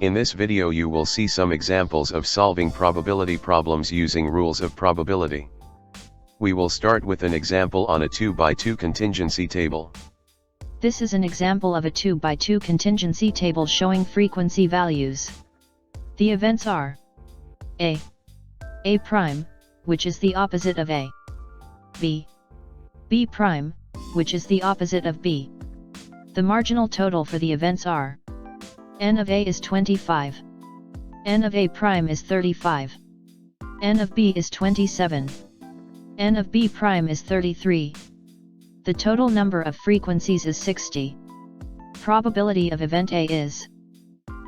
In this video you will see some examples of solving probability problems using rules of probability. We will start with an example on a 2x2 contingency table. This is an example of a 2x2 contingency table showing frequency values. The events are A prime, which is the opposite of A, B prime, which is the opposite of B. The marginal total for the events are n of A is 25, n of A prime is 35, n of B is 27, n of B prime is 33. The total number of frequencies is 60. Probability of event A is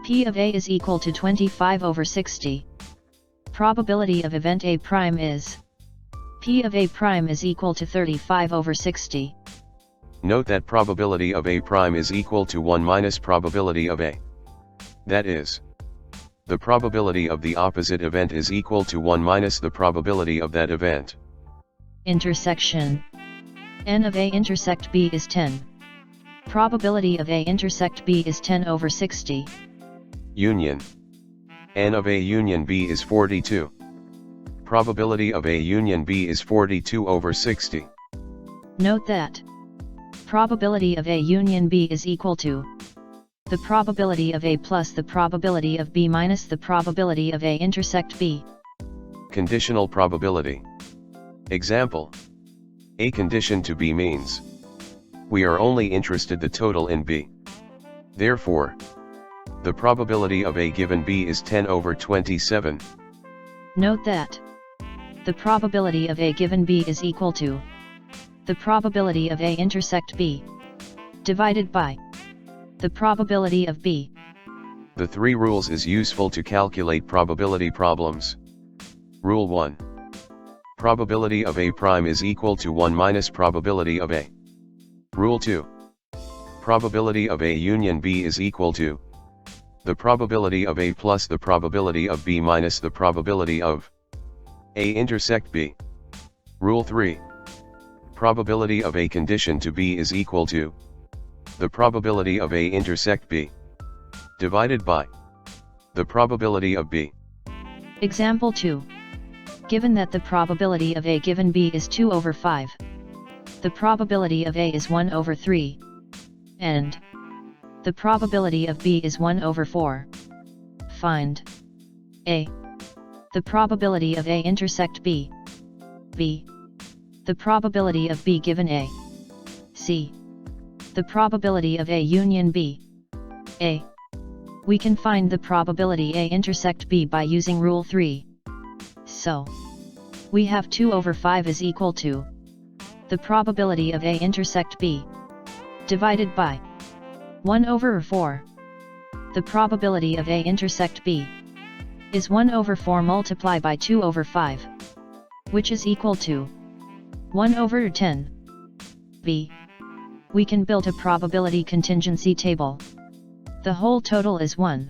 P of A is equal to 25 over 60. Probability of event A prime is P of A prime is equal to 35 over 60. Note that probability of A prime is equal to 1 minus probability of A. That is, the probability of the opposite event is equal to 1 minus the probability of that event. Intersection. N of A intersect B is 10. Probability of A intersect B is 10 over 60. Union. N of A union B is 42. Probability of A union B is 42 over 60. Note that probability of A union B is equal to the probability of A plus the probability of B minus the probability of A intersect B. Conditional probability. Example. A condition to B means we are only interested the total in B. Therefore, the probability of A given B is 10 over 27. Note that the probability of A given B is equal to the probability of A intersect B divided by the probability of B. The three rules is useful to calculate probability problems. Rule 1. Probability of A prime is equal to 1 minus probability of A. Rule 2. Probability of A union B is equal to the probability of A plus the probability of B minus the probability of A intersect B. Rule 3. Probability of A condition to B is equal to the probability of A intersect B divided by the probability of B. Example 2. Given that the probability of A given B is 2 over 5, the probability of A is 1 over 3, and the probability of B is 1 over 4. Find A. The probability of A intersect B. B. The probability of B given A. C. The probability of A union B. A. We can find the probability A intersect B by using Rule 3. So, we have 2 over 5 is equal to the probability of A intersect B divided by 1 over 4. The probability of A intersect B is 1 over 4 multiplied by 2 over 5, which is equal to 1 over 10. B. We can build a probability contingency table. The whole total is 1.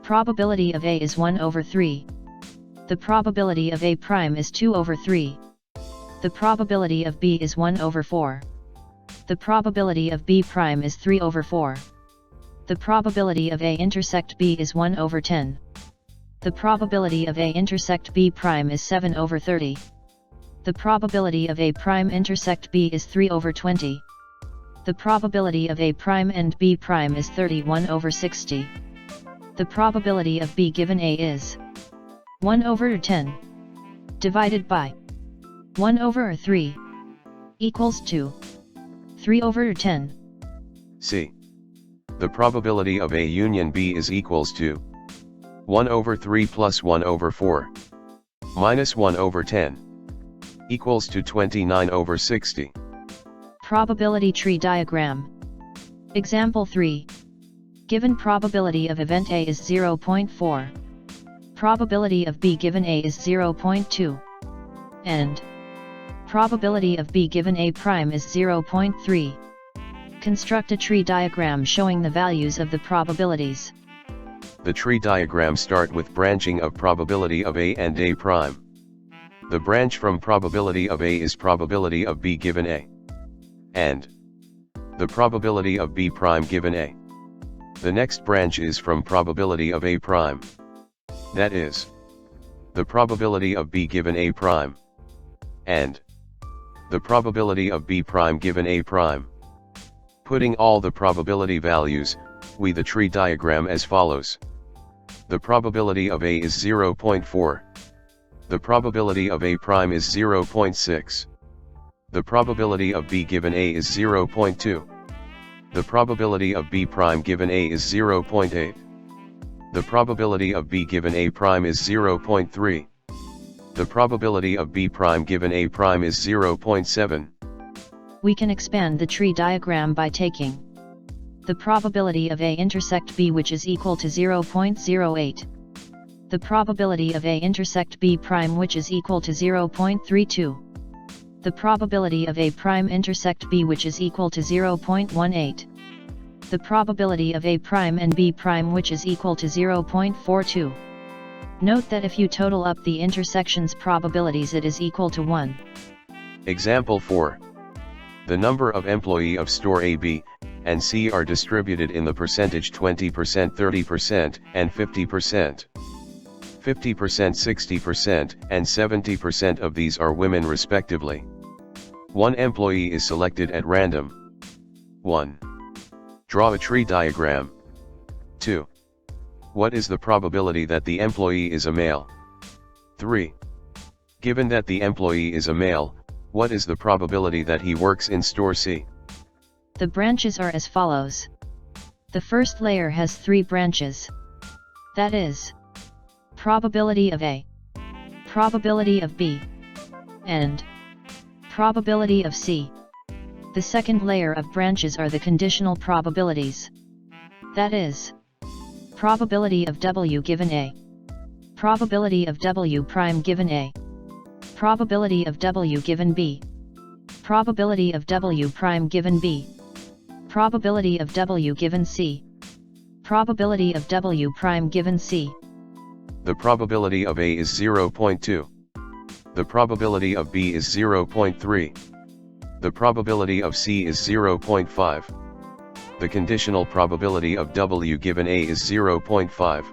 Probability of A is 1 over 3. The probability of A prime is 2 over 3. The probability of B is 1 over 4. The probability of B prime is 3 over 4. The probability of A intersect B is 1 over 10. The probability of A intersect B prime is 7 over 30. The probability of A prime intersect B is 3 over 20. The probability of A prime and B prime is 31 over 60. The probability of B given A is 1 over 10 divided by 1 over 3 equals to 3 over 10. C. The probability of A union B is equals to 1 over 3 plus 1 over 4 minus 1 over 10 equals to 29 over 60. Probability tree diagram. Example 3. Given probability of event A is 0.4. Probability of B given A is 0.2. And probability of B given A prime is 0.3. Construct a tree diagram showing the values of the probabilities. The tree diagram start with branching of probability of A and A prime. The branch from probability of A is probability of B given A. And the probability of B prime given A. The next branch is from probability of A prime. That is, the probability of B given A prime, and the probability of B prime given A prime. Putting all the probability values, we the tree diagram as follows. The probability of A is 0.4. The probability of A prime is 0.6. The probability of B given A is 0.2. The probability of B prime given A is 0.8. The probability of B given A prime is 0.3. The probability of B prime given A prime is 0.7. We can expand the tree diagram by taking the probability of A intersect B, which is equal to 0.08. The probability of A intersect B prime, which is equal to 0.32. The probability of A prime intersect B, which is equal to 0.18. The probability of A prime and B prime, which is equal to 0.42. Note that if you total up the intersections probabilities, it is equal to 1. Example 4. The number of employee of store A, B, and C are distributed in the percentage 20%, 30%, and 50%. 50%, 60%, and 70% of these are women respectively. One employee is selected at random. 1. Draw a tree diagram. 2. What is the probability that the employee is a male? 3. Given that the employee is a male, what is the probability that he works in store C? The branches are as follows. The first layer has 3 branches. That is, probability of A, probability of B, and probability of C. The second layer of branches are the conditional probabilities. That is, probability of W given A, probability of W prime given A, probability of W given B, probability of W prime given B, probability of W given C, probability of W prime given C. The probability of A is 0.2. The probability of B is 0.3. The probability of C is 0.5. The conditional probability of W given A is 0.5.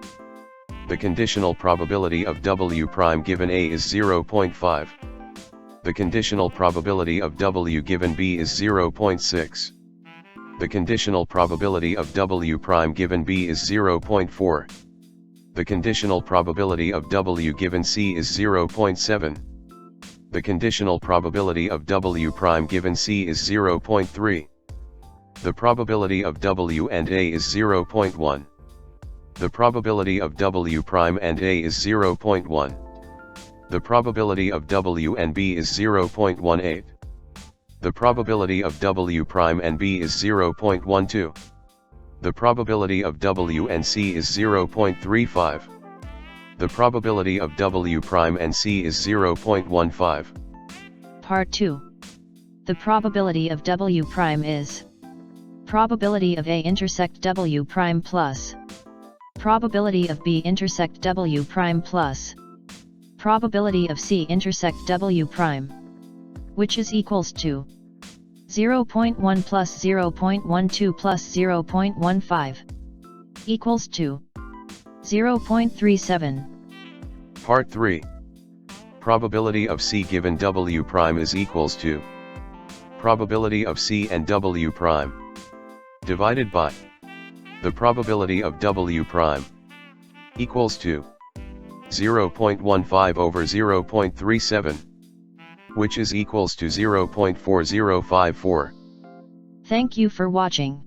The conditional probability of W prime given A is 0.5. The conditional probability of W given B is 0.6. The conditional probability of W prime given B is 0.4. The conditional probability of W given C is 0.7. The conditional probability of W prime given C is 0.3. The probability of W and A is 0.1. The probability of W prime and A is 0.1. The probability of W and B is 0.18. The probability of W prime and B is 0.12. The probability of W and C is 0.35. The probability of W prime and C is 0.15. Part 2. The probability of W prime is probability of A intersect W prime plus probability of B intersect W prime plus probability of C intersect W prime, which is equals to 0.1 plus 0.12 plus 0.15 equals to 0.37. Part 3. Probability of C given W prime is equals to probability of C and W prime divided by the probability of W prime equals to 0.15 over 0.37, which is equals to 0.4054. Thank you for watching.